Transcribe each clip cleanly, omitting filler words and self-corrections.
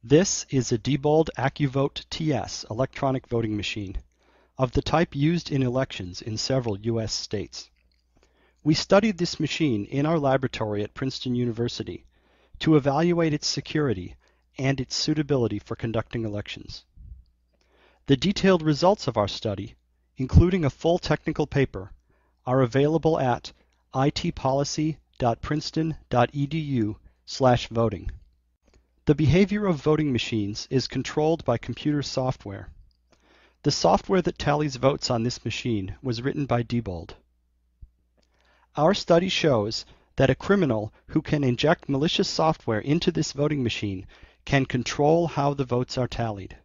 This is a Diebold AccuVote TS electronic voting machine of the type used in elections in several U.S. states. We studied this machine in our laboratory at Princeton University to evaluate its security and its suitability for conducting elections. The detailed results of our study, including a full technical paper, are available at itpolicy.princeton.edu/voting. The behavior of voting machines is controlled by computer software. The software that tallies votes on this machine was written by Diebold. Our study shows that a criminal who can inject malicious software into this voting machine can control how the votes are tallied.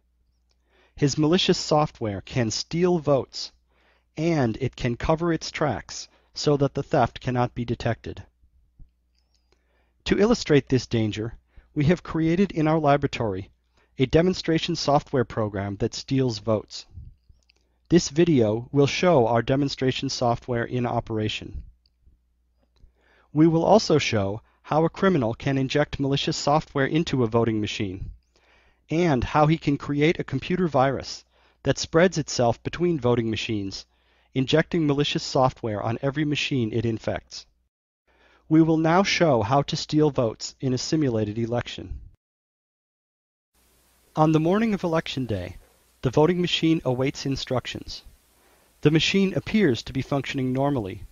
His malicious software can steal votes, and it can cover its tracks so that the theft cannot be detected. To illustrate this danger, we have created in our laboratory a demonstration software program that steals votes. This video will show our demonstration software in operation. We will also show how a criminal can inject malicious software into a voting machine, and how he can create a computer virus that spreads itself between voting machines, injecting malicious software on every machine it infects. We will now show how to steal votes in a simulated election. On the morning of Election Day, the voting machine awaits instructions. The machine appears to be functioning normally,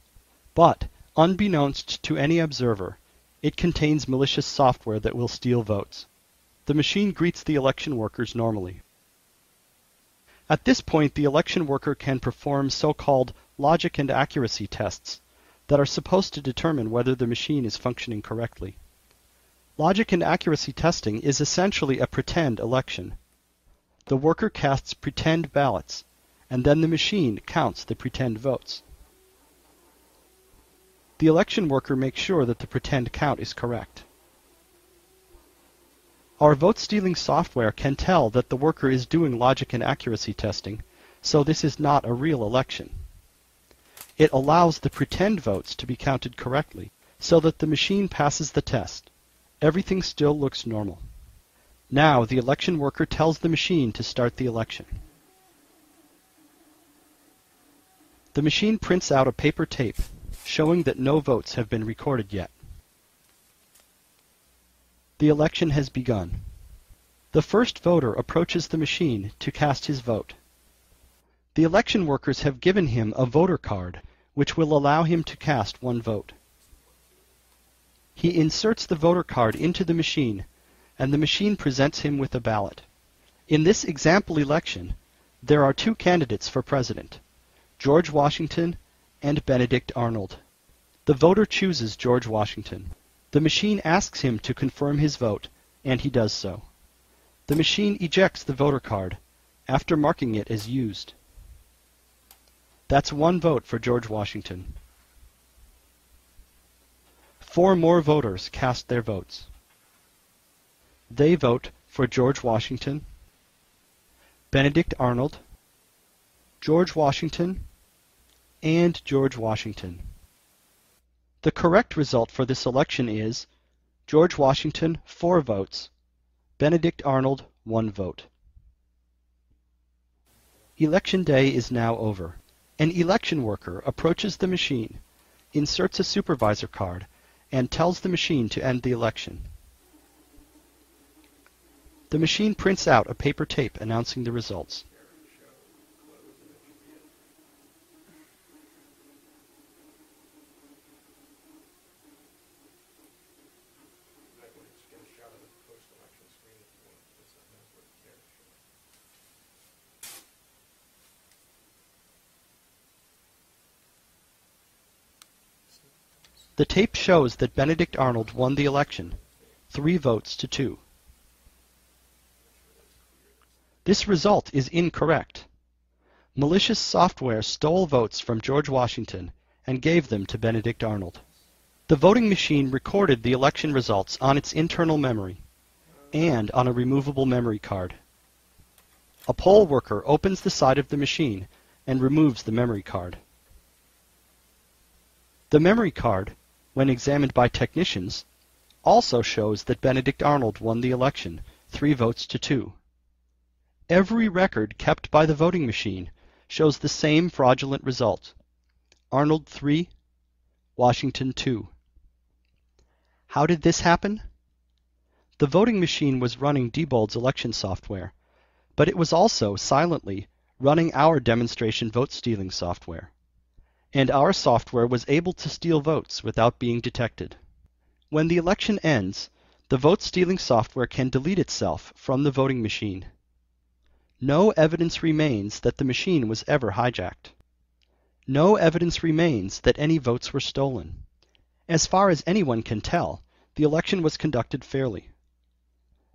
but, unbeknownst to any observer, it contains malicious software that will steal votes. The machine greets the election workers normally. At this point, the election worker can perform so-called logic and accuracy tests that are supposed to determine whether the machine is functioning correctly. Logic and accuracy testing is essentially a pretend election. The worker casts pretend ballots, and then the machine counts the pretend votes. The election worker makes sure that the pretend count is correct. Our vote-stealing software can tell that the worker is doing logic and accuracy testing, so this is not a real election. It allows the pretend votes to be counted correctly, so that the machine passes the test. Everything still looks normal. Now the election worker tells the machine to start the election. The machine prints out a paper tape showing that no votes have been recorded yet. The election has begun. The first voter approaches the machine to cast his vote. The election workers have given him a voter card, which will allow him to cast one vote. He inserts the voter card into the machine, and the machine presents him with a ballot. In this example election, there are two candidates for president, George Washington and Benedict Arnold. The voter chooses George Washington. The machine asks him to confirm his vote, and he does so. The machine ejects the voter card after marking it as used. That's one vote for George Washington. 4 more voters cast their votes. They vote for George Washington, Benedict Arnold, George Washington, and George Washington. The correct result for this election is George Washington 4 votes, Benedict Arnold 1 vote. Election day is now over. An election worker approaches the machine, inserts a supervisor card, and tells the machine to end the election. The machine prints out a paper tape announcing the results. The tape shows that Benedict Arnold won the election, 3 votes to 2. This result is incorrect. Malicious software stole votes from George Washington and gave them to Benedict Arnold. The voting machine recorded the election results on its internal memory and on a removable memory card. A poll worker opens the side of the machine and removes the memory card. The memory card, when examined by technicians, also shows that Benedict Arnold won the election, 3 votes to 2. Every record kept by the voting machine shows the same fraudulent result. Arnold 3, Washington 2. How did this happen? The voting machine was running Diebold's election software, but it was also silently running our demonstration vote-stealing software. And our software was able to steal votes without being detected. When the election ends, the vote-stealing software can delete itself from the voting machine. No evidence remains that the machine was ever hijacked. No evidence remains that any votes were stolen. As far as anyone can tell, the election was conducted fairly.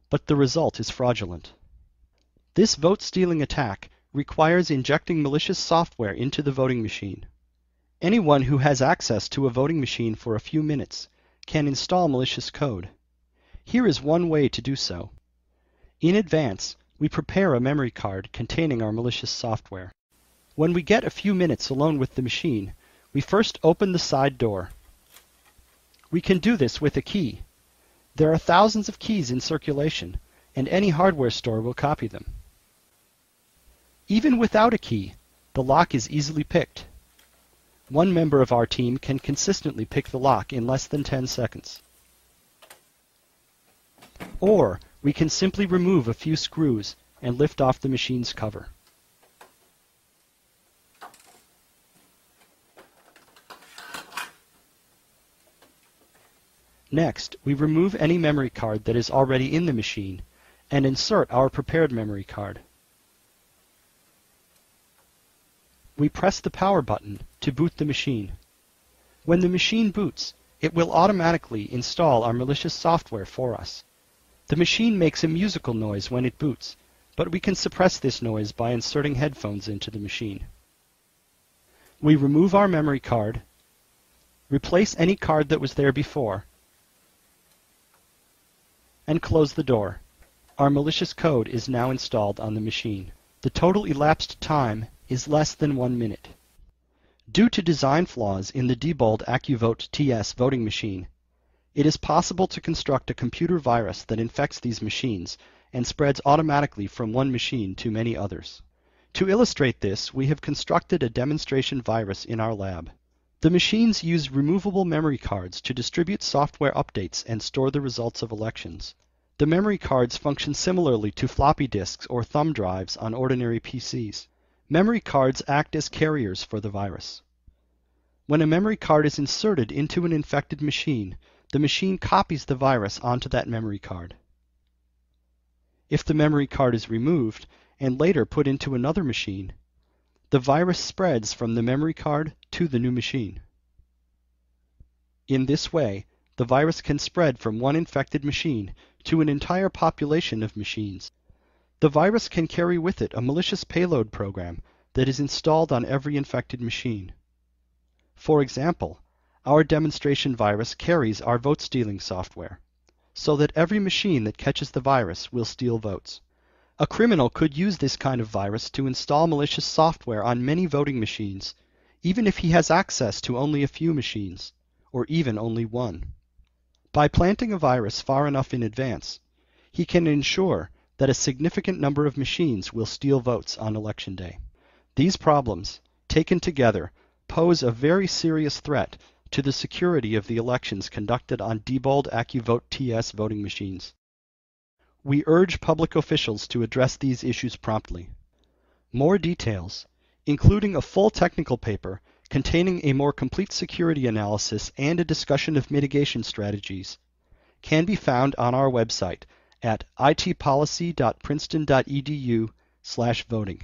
But the result is fraudulent. This vote-stealing attack requires injecting malicious software into the voting machine. Anyone who has access to a voting machine for a few minutes can install malicious code. Here is one way to do so. In advance, we prepare a memory card containing our malicious software. When we get a few minutes alone with the machine, we first open the side door. We can do this with a key. There are thousands of keys in circulation, and any hardware store will copy them. Even without a key, the lock is easily picked. One member of our team can consistently pick the lock in less than 10 seconds. Or we can simply remove a few screws and lift off the machine's cover. Next, we remove any memory card that is already in the machine and insert our prepared memory card. We press the power button to boot the machine. When the machine boots, it will automatically install our malicious software for us. The machine makes a musical noise when it boots, but we can suppress this noise by inserting headphones into the machine. We remove our memory card, replace any card that was there before, and close the door. Our malicious code is now installed on the machine. The total elapsed time is less than 1 minute. Due to design flaws in the Diebold AccuVote TS voting machine, it is possible to construct a computer virus that infects these machines and spreads automatically from one machine to many others. To illustrate this, we have constructed a demonstration virus in our lab. The machines use removable memory cards to distribute software updates and store the results of elections. The memory cards function similarly to floppy disks or thumb drives on ordinary PCs. Memory cards act as carriers for the virus. When a memory card is inserted into an infected machine, the machine copies the virus onto that memory card. If the memory card is removed and later put into another machine, the virus spreads from the memory card to the new machine. In this way, the virus can spread from one infected machine to an entire population of machines. The virus can carry with it a malicious payload program that is installed on every infected machine. For example, our demonstration virus carries our vote-stealing software, so that every machine that catches the virus will steal votes. A criminal could use this kind of virus to install malicious software on many voting machines, even if he has access to only a few machines, or even only one. By planting a virus far enough in advance, he can ensure that a significant number of machines will steal votes on election day. These problems, taken together, pose a very serious threat to the security of the elections conducted on Diebold AccuVote TS voting machines. We urge public officials to address these issues promptly. More details, including a full technical paper containing a more complete security analysis and a discussion of mitigation strategies, can be found on our website at itpolicy.princeton.edu/voting.